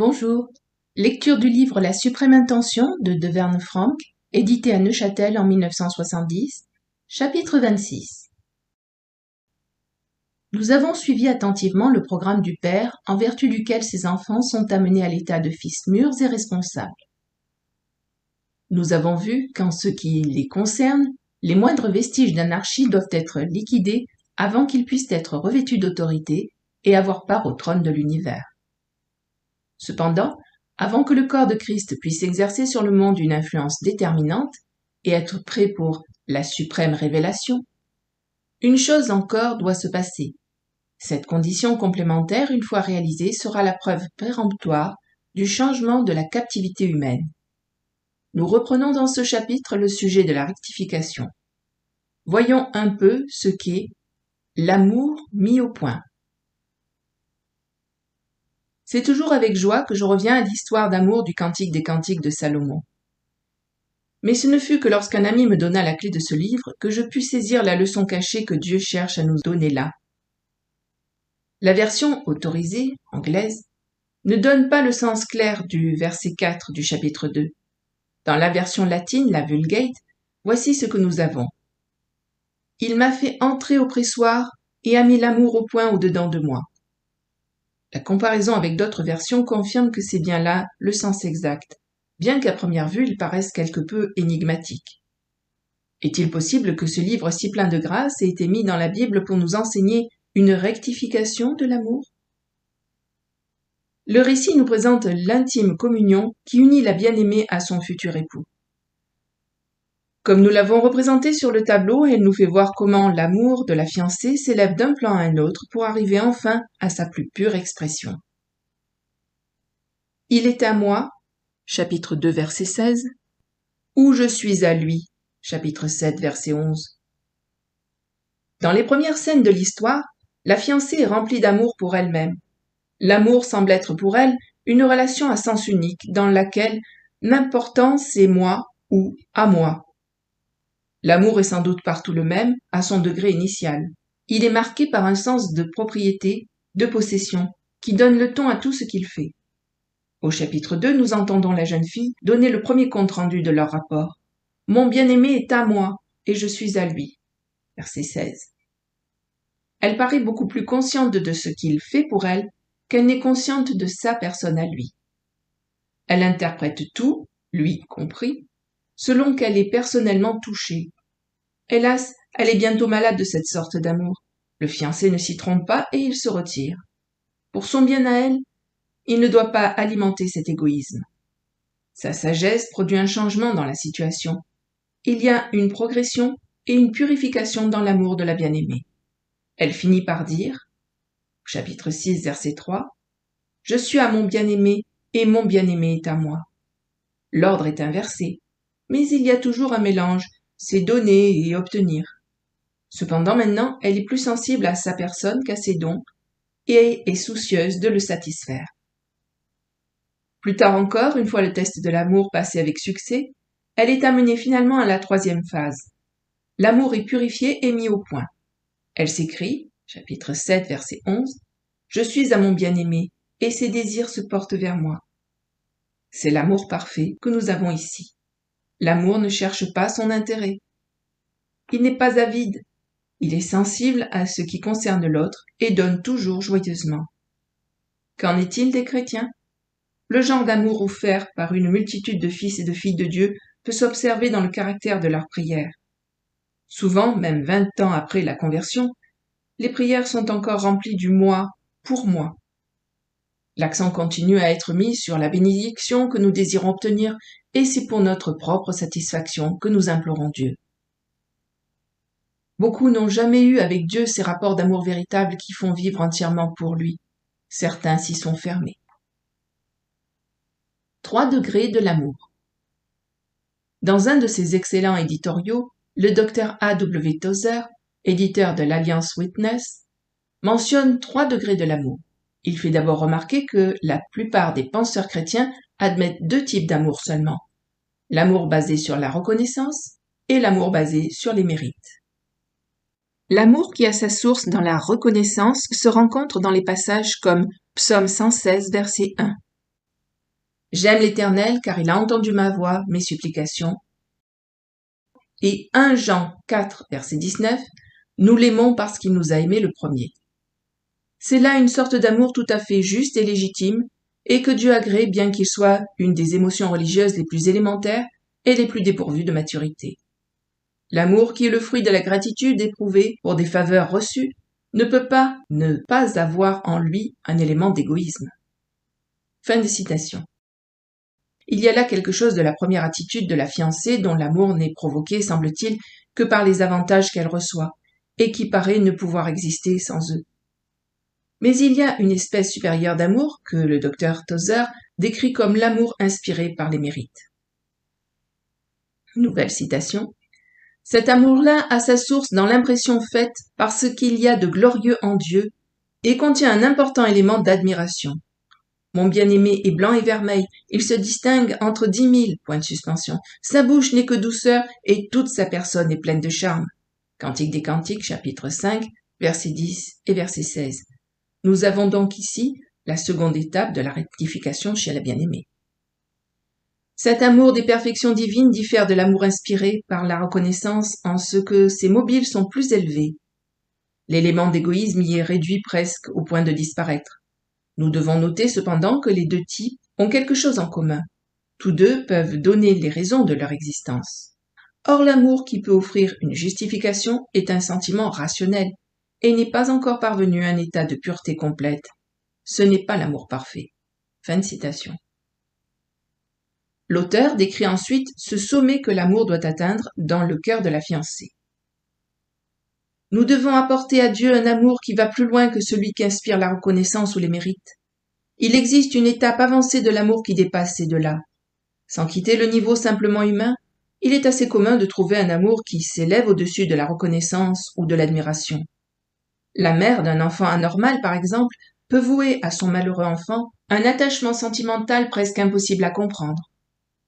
Bonjour. Lecture du livre La suprême intention de Verne Franck, édité à Neuchâtel en 1970, chapitre 26. Nous avons suivi attentivement le programme du Père en vertu duquel ses enfants sont amenés à l'état de fils mûrs et responsables. Nous avons vu qu'en ce qui les concerne, les moindres vestiges d'anarchie doivent être liquidés avant qu'ils puissent être revêtus d'autorité et avoir part au trône de l'univers. Cependant, avant que le corps de Christ puisse exercer sur le monde une influence déterminante et être prêt pour la suprême révélation, une chose encore doit se passer. Cette condition complémentaire, une fois réalisée, sera la preuve péremptoire du changement de la captivité humaine. Nous reprenons dans ce chapitre le sujet de la rectification. Voyons un peu ce qu'est l'amour mis au point. C'est toujours avec joie que je reviens à l'histoire d'amour du Cantique des Cantiques de Salomon. Mais ce ne fut que lorsqu'un ami me donna la clé de ce livre que je pus saisir la leçon cachée que Dieu cherche à nous donner là. La version autorisée, anglaise, ne donne pas le sens clair du verset 4 du chapitre 2. Dans la version latine, la Vulgate, voici ce que nous avons. « Il m'a fait entrer au pressoir et a mis l'amour au point au-dedans de moi. » La comparaison avec d'autres versions confirme que c'est bien là le sens exact, bien qu'à première vue il paraisse quelque peu énigmatique. Est-il possible que ce livre si plein de grâce ait été mis dans la Bible pour nous enseigner une rectification de l'amour? Le récit nous présente l'intime communion qui unit la bien-aimée à son futur époux. Comme nous l'avons représenté sur le tableau, elle nous fait voir comment l'amour de la fiancée s'élève d'un plan à un autre pour arriver enfin à sa plus pure expression. Il est à moi, chapitre 2, verset 16, ou je suis à lui, chapitre 7, verset 11. Dans les premières scènes de l'histoire, la fiancée est remplie d'amour pour elle-même. L'amour semble être pour elle une relation à sens unique dans laquelle l'important c'est moi ou à moi. L'amour est sans doute partout le même, à son degré initial. Il est marqué par un sens de propriété, de possession, qui donne le ton à tout ce qu'il fait. Au chapitre 2, nous entendons la jeune fille donner le premier compte-rendu de leur rapport. « Mon bien-aimé est à moi, et je suis à lui. » Verset 16. Elle paraît beaucoup plus consciente de ce qu'il fait pour elle qu'elle n'est consciente de sa personne à lui. Elle interprète tout, lui compris, selon qu'elle est personnellement touchée. Hélas, elle est bientôt malade de cette sorte d'amour. Le fiancé ne s'y trompe pas et il se retire. Pour son bien à elle, il ne doit pas alimenter cet égoïsme. Sa sagesse produit un changement dans la situation. Il y a une progression et une purification dans l'amour de la bien-aimée. Elle finit par dire, chapitre 6, verset 3, « Je suis à mon bien-aimé et mon bien-aimé est à moi. » L'ordre est inversé, mais il y a toujours un mélange, c'est donner et obtenir. Cependant maintenant, elle est plus sensible à sa personne qu'à ses dons et est soucieuse de le satisfaire. Plus tard encore, une fois le test de l'amour passé avec succès, elle est amenée finalement à la troisième phase. L'amour est purifié et mis au point. Elle s'écrie, chapitre 7, verset 11, « Je suis à mon bien-aimé, et ses désirs se portent vers moi. » C'est l'amour parfait que nous avons ici. L'amour ne cherche pas son intérêt. Il n'est pas avide. Il est sensible à ce qui concerne l'autre et donne toujours joyeusement. Qu'en est-il des chrétiens? Le genre d'amour offert par une multitude de fils et de filles de Dieu peut s'observer dans le caractère de leurs prières. Souvent, même 20 ans après la conversion, les prières sont encore remplies du moi pour moi. L'accent continue à être mis sur la bénédiction que nous désirons obtenir et c'est pour notre propre satisfaction que nous implorons Dieu. Beaucoup n'ont jamais eu avec Dieu ces rapports d'amour véritables qui font vivre entièrement pour lui. Certains s'y sont fermés. 3 degrés de l'amour. Dans un de ses excellents éditoriaux, le Dr A.W. Tozer, éditeur de l'Alliance Witness, mentionne 3 degrés de l'amour. Il fait d'abord remarquer que la plupart des penseurs chrétiens admettent 2 types d'amour seulement. L'amour basé sur la reconnaissance et l'amour basé sur les mérites. L'amour qui a sa source dans la reconnaissance se rencontre dans les passages comme Psaume 116, verset 1. J'aime l'Éternel car il a entendu ma voix, mes supplications. Et 1 Jean 4, verset 19, nous l'aimons parce qu'il nous a aimés le premier. C'est là une sorte d'amour tout à fait juste et légitime, et que Dieu agrée bien qu'il soit une des émotions religieuses les plus élémentaires et les plus dépourvues de maturité. L'amour qui est le fruit de la gratitude éprouvée pour des faveurs reçues ne peut pas ne pas avoir en lui un élément d'égoïsme. Fin de citation. Il y a là quelque chose de la première attitude de la fiancée dont l'amour n'est provoqué, semble-t-il, que par les avantages qu'elle reçoit, et qui paraît ne pouvoir exister sans eux. Mais il y a une espèce supérieure d'amour que le docteur Tozer décrit comme l'amour inspiré par les mérites. Nouvelle citation. Cet amour-là a sa source dans l'impression faite par ce qu'il y a de glorieux en Dieu et contient un important élément d'admiration. Mon bien-aimé est blanc et vermeil, il se distingue entre 10 000 points de suspension. Sa bouche n'est que douceur et toute sa personne est pleine de charme. Cantique des Cantiques, chapitre 5, versets 10 et verset 16. Nous avons donc ici la seconde étape de la rectification chez la bien-aimée. Cet amour des perfections divines diffère de l'amour inspiré par la reconnaissance en ce que ses mobiles sont plus élevés. L'élément d'égoïsme y est réduit presque au point de disparaître. Nous devons noter cependant que les deux types ont quelque chose en commun. Tous deux peuvent donner les raisons de leur existence. Or, l'amour qui peut offrir une justification est un sentiment rationnel et n'est pas encore parvenu à un état de pureté complète. Ce n'est pas l'amour parfait. Fin de citation. L'auteur décrit ensuite ce sommet que l'amour doit atteindre dans le cœur de la fiancée. Nous devons apporter à Dieu un amour qui va plus loin que celui qui inspire la reconnaissance ou les mérites. Il existe une étape avancée de l'amour qui dépasse ces deux-là. Sans quitter le niveau simplement humain, il est assez commun de trouver un amour qui s'élève au-dessus de la reconnaissance ou de l'admiration. La mère d'un enfant anormal, par exemple, peut vouer à son malheureux enfant un attachement sentimental presque impossible à comprendre.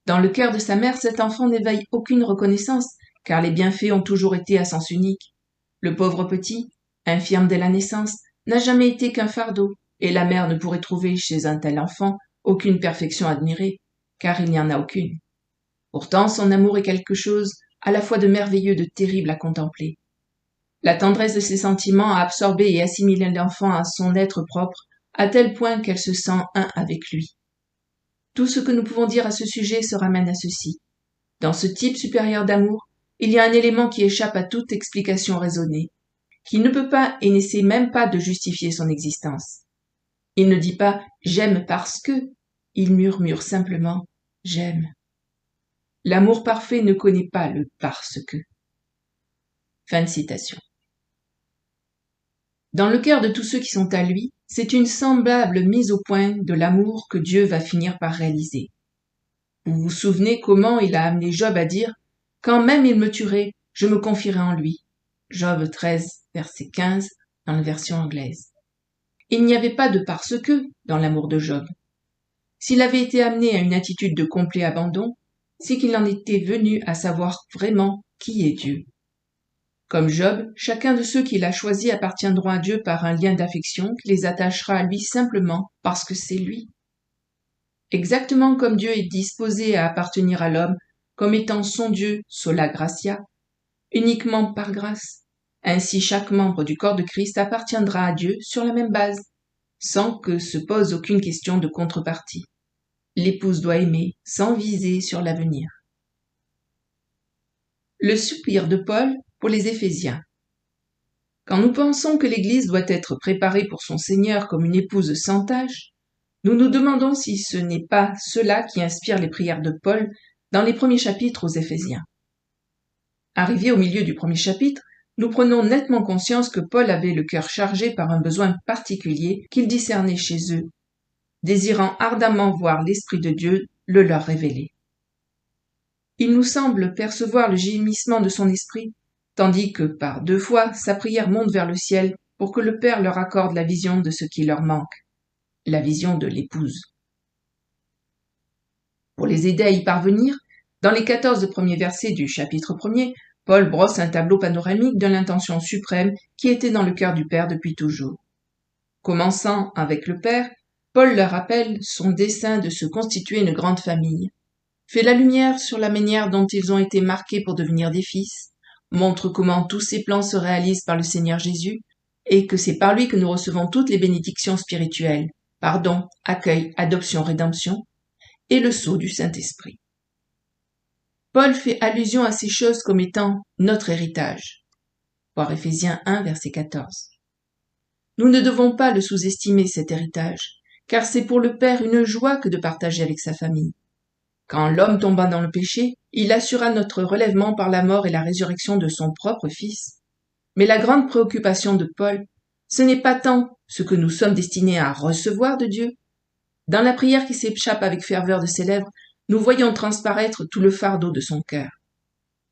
Dans le cœur de sa mère, cet enfant n'éveille aucune reconnaissance, car les bienfaits ont toujours été à sens unique. Le pauvre petit, infirme dès la naissance, n'a jamais été qu'un fardeau, et la mère ne pourrait trouver chez un tel enfant aucune perfection admirée, car il n'y en a aucune. Pourtant, son amour est quelque chose à la fois de merveilleux et de terrible à contempler. La tendresse de ses sentiments a absorbé et assimilé l'enfant à son être propre, à tel point qu'elle se sent un avec lui. Tout ce que nous pouvons dire à ce sujet se ramène à ceci. Dans ce type supérieur d'amour, il y a un élément qui échappe à toute explication raisonnée, qui ne peut pas et n'essaie même pas de justifier son existence. Il ne dit pas « j'aime parce que », il murmure simplement « j'aime ». L'amour parfait ne connaît pas le « parce que ». Fin de citation. Dans le cœur de tous ceux qui sont à lui, c'est une semblable mise au point de l'amour que Dieu va finir par réaliser. Vous vous souvenez comment il a amené Job à dire « Quand même il me tuerait, je me confierai en lui ». Job 13, verset 15, dans la version anglaise. Il n'y avait pas de « parce que » dans l'amour de Job. S'il avait été amené à une attitude de complet abandon, c'est qu'il en était venu à savoir vraiment qui est Dieu. Comme Job, chacun de ceux qu'il a choisis appartiendront à Dieu par un lien d'affection qui les attachera à lui simplement parce que c'est lui. Exactement comme Dieu est disposé à appartenir à l'homme comme étant son Dieu sola gratia, uniquement par grâce, ainsi chaque membre du corps de Christ appartiendra à Dieu sur la même base, sans que se pose aucune question de contrepartie. L'épouse doit aimer sans viser sur l'avenir. Le soupir de Paul pour les Éphésiens. Quand nous pensons que l'Église doit être préparée pour son Seigneur comme une épouse sans tache, nous nous demandons si ce n'est pas cela qui inspire les prières de Paul dans les premiers chapitres aux Éphésiens. Arrivé au milieu du premier chapitre, nous prenons nettement conscience que Paul avait le cœur chargé par un besoin particulier qu'il discernait chez eux, désirant ardemment voir l'Esprit de Dieu le leur révéler. Il nous semble percevoir le gémissement de son esprit, tandis que par 2 fois sa prière monte vers le ciel pour que le Père leur accorde la vision de ce qui leur manque, la vision de l'épouse. Pour les aider à y parvenir, dans les 14 premiers versets du chapitre 1er, Paul brosse un tableau panoramique de l'intention suprême qui était dans le cœur du Père depuis toujours. Commençant avec le Père, Paul leur rappelle son dessein de se constituer une grande famille, fait la lumière sur la manière dont ils ont été marqués pour devenir des fils, montre comment tous ces plans se réalisent par le Seigneur Jésus, et que c'est par lui que nous recevons toutes les bénédictions spirituelles, pardon, accueil, adoption, rédemption, et le sceau du Saint-Esprit. Paul fait allusion à ces choses comme étant notre héritage. Voir Éphésiens 1, verset 14. Nous ne devons pas le sous-estimer, cet héritage, car c'est pour le Père une joie que de partager avec sa famille. Quand l'homme tomba dans le péché, il assura notre relèvement par la mort et la résurrection de son propre Fils. Mais la grande préoccupation de Paul, ce n'est pas tant ce que nous sommes destinés à recevoir de Dieu. Dans la prière qui s'échappe avec ferveur de ses lèvres, nous voyons transparaître tout le fardeau de son cœur.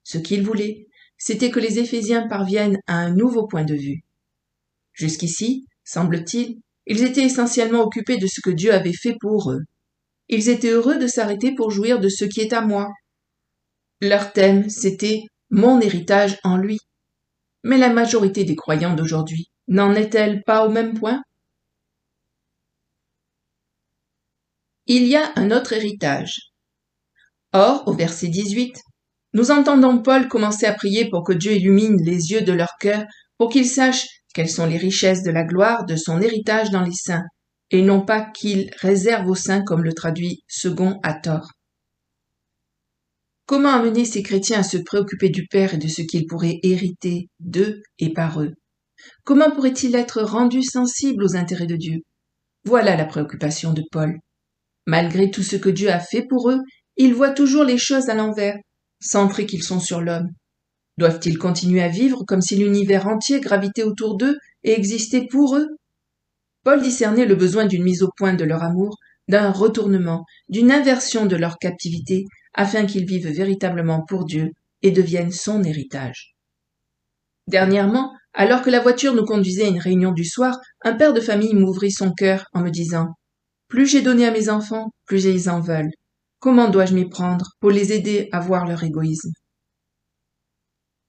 Ce qu'il voulait, c'était que les Éphésiens parviennent à un nouveau point de vue. Jusqu'ici, semble-t-il, ils étaient essentiellement occupés de ce que Dieu avait fait pour eux. Ils étaient heureux de s'arrêter pour jouir de ce qui est à moi. Leur thème, c'était « mon héritage en lui ». Mais la majorité des croyants d'aujourd'hui n'en est-elle pas au même point? Il y a un autre héritage. Or, au verset 18, nous entendons Paul commencer à prier pour que Dieu illumine les yeux de leur cœur pour qu'ils sachent quelles sont les richesses de la gloire de son héritage dans les saints, et non pas qu'il réserve aux saints comme le traduit Second à tort. Comment amener ces chrétiens à se préoccuper du Père et de ce qu'ils pourraient hériter d'eux et par eux? Comment pourraient-ils être rendus sensibles aux intérêts de Dieu? Voilà la préoccupation de Paul. Malgré tout ce que Dieu a fait pour eux, ils voient toujours les choses à l'envers, centrés qu'ils sont sur l'homme. Doivent-ils continuer à vivre comme si l'univers entier gravitait autour d'eux et existait pour eux? Paul discernait le besoin d'une mise au point de leur amour, d'un retournement, d'une inversion de leur captivité, afin qu'ils vivent véritablement pour Dieu et deviennent son héritage. Dernièrement, alors que la voiture nous conduisait à une réunion du soir, un père de famille m'ouvrit son cœur en me disant « Plus j'ai donné à mes enfants, plus ils en veulent. Comment dois-je m'y prendre pour les aider à voir leur égoïsme ?»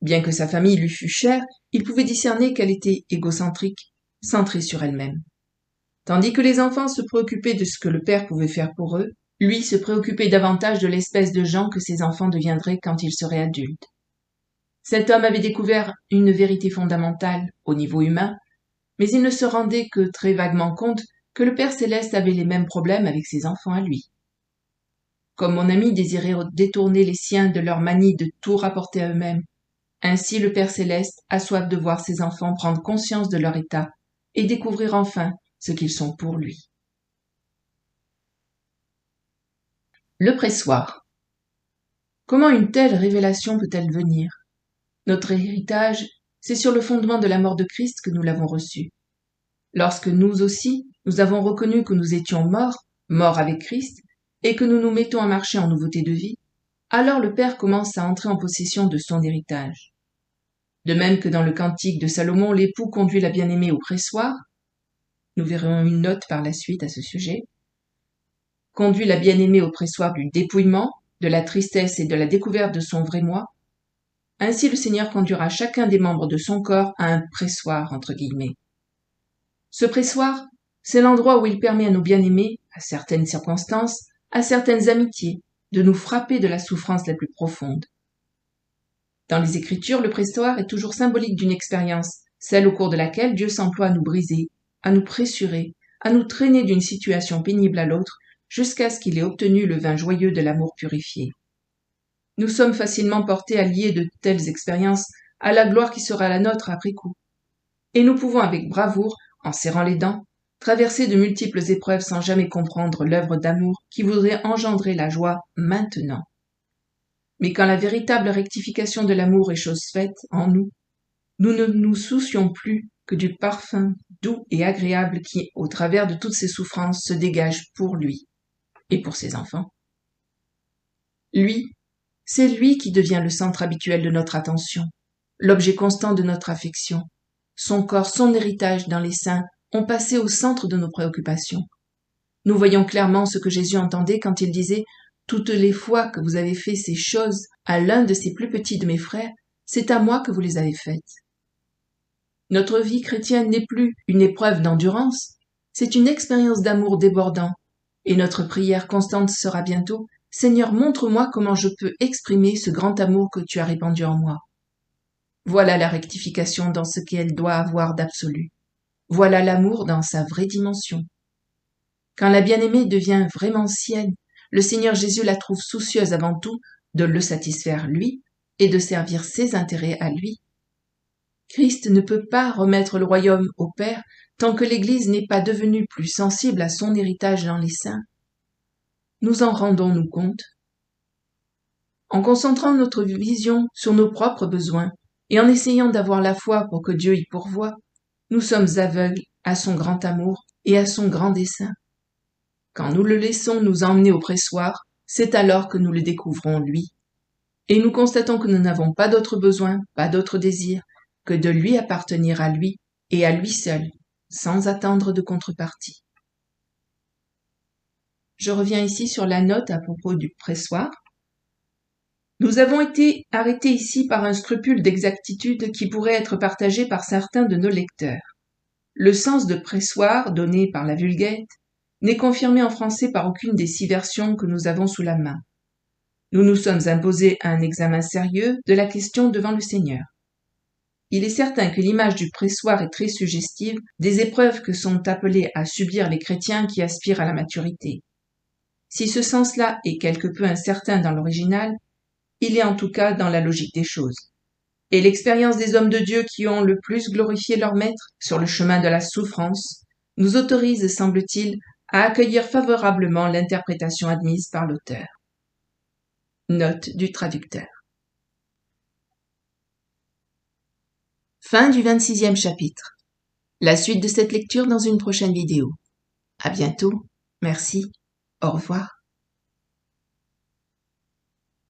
Bien que sa famille lui fût chère, il pouvait discerner qu'elle était égocentrique, centrée sur elle-même. Tandis que les enfants se préoccupaient de ce que le père pouvait faire pour eux, lui se préoccupait davantage de l'espèce de gens que ses enfants deviendraient quand ils seraient adultes. Cet homme avait découvert une vérité fondamentale au niveau humain, mais il ne se rendait que très vaguement compte que le Père céleste avait les mêmes problèmes avec ses enfants à lui. Comme mon ami désirait détourner les siens de leur manie de tout rapporter à eux-mêmes, ainsi le Père céleste a soif de voir ses enfants prendre conscience de leur état et découvrir enfin ce qu'ils sont pour lui. Le pressoir. Comment une telle révélation peut-elle venir? Notre héritage, c'est sur le fondement de la mort de Christ que nous l'avons reçu. Lorsque nous aussi, nous avons reconnu que nous étions morts avec Christ, et que nous nous mettons à marcher en nouveauté de vie, alors le Père commence à entrer en possession de son héritage. De même que dans le cantique de Salomon, l'époux conduit la bien-aimée au pressoir, nous verrons une note par la suite à ce sujet, conduit la bien-aimée au pressoir du dépouillement, de la tristesse et de la découverte de son vrai moi, ainsi le Seigneur conduira chacun des membres de son corps à un pressoir, entre guillemets. Ce pressoir, c'est l'endroit où il permet à nos bien-aimés, à certaines circonstances, à certaines amitiés, de nous frapper de la souffrance la plus profonde. Dans les Écritures, le pressoir est toujours symbolique d'une expérience, celle au cours de laquelle Dieu s'emploie à nous briser, à nous pressurer, à nous traîner d'une situation pénible à l'autre, jusqu'à ce qu'il ait obtenu le vin joyeux de l'amour purifié. Nous sommes facilement portés à lier de telles expériences à la gloire qui sera la nôtre après coup. Et nous pouvons avec bravoure, en serrant les dents, traverser de multiples épreuves sans jamais comprendre l'œuvre d'amour qui voudrait engendrer la joie maintenant. Mais quand la véritable rectification de l'amour est chose faite en nous, nous ne nous soucions plus que du parfum doux et agréable qui, au travers de toutes ces souffrances, se dégage pour lui et pour ses enfants. Lui, c'est lui qui devient le centre habituel de notre attention, l'objet constant de notre affection. Son corps, son héritage dans les saints ont passé au centre de nos préoccupations. Nous voyons clairement ce que Jésus entendait quand il disait « Toutes les fois que vous avez fait ces choses à l'un de ces plus petits de mes frères, c'est à moi que vous les avez faites. » Notre vie chrétienne n'est plus une épreuve d'endurance, C'est une expérience d'amour débordant, et notre prière constante sera bientôt « Seigneur, montre-moi comment je peux exprimer ce grand amour que tu as répandu en moi. » Voilà la rectification dans ce qu'elle doit avoir d'absolu. Voilà l'amour dans sa vraie dimension. Quand la bien-aimée devient vraiment sienne, le Seigneur Jésus la trouve soucieuse avant tout de le satisfaire lui et de servir ses intérêts à lui. Christ ne peut pas remettre le royaume au Père tant que l'Église n'est pas devenue plus sensible à son héritage dans les saints. Nous en rendons-nous compte? En concentrant notre vision sur nos propres besoins et en essayant d'avoir la foi pour que Dieu y pourvoie, nous sommes aveugles à son grand amour et à son grand dessein. Quand nous le laissons nous emmener au pressoir, c'est alors que nous le découvrons lui. Et nous constatons que nous n'avons pas d'autre besoin, pas d'autre désir, que de lui appartenir à lui et à lui seul, sans attendre de contrepartie. Je reviens ici sur la note à propos du pressoir. Nous avons été arrêtés ici par un scrupule d'exactitude qui pourrait être partagé par certains de nos lecteurs. Le sens de pressoir donné par la Vulgate n'est confirmé en français par aucune des 6 versions que nous avons sous la main. Nous nous sommes imposés un examen sérieux de la question devant le Seigneur. Il est certain que l'image du pressoir est très suggestive des épreuves que sont appelés à subir les chrétiens qui aspirent à la maturité. Si ce sens-là est quelque peu incertain dans l'original, il est en tout cas dans la logique des choses. Et l'expérience des hommes de Dieu qui ont le plus glorifié leur maître sur le chemin de la souffrance nous autorise, semble-t-il, à accueillir favorablement l'interprétation admise par l'auteur. Note du traducteur. Fin du 26e chapitre. La suite de cette lecture dans une prochaine vidéo. À bientôt. Merci. Au revoir.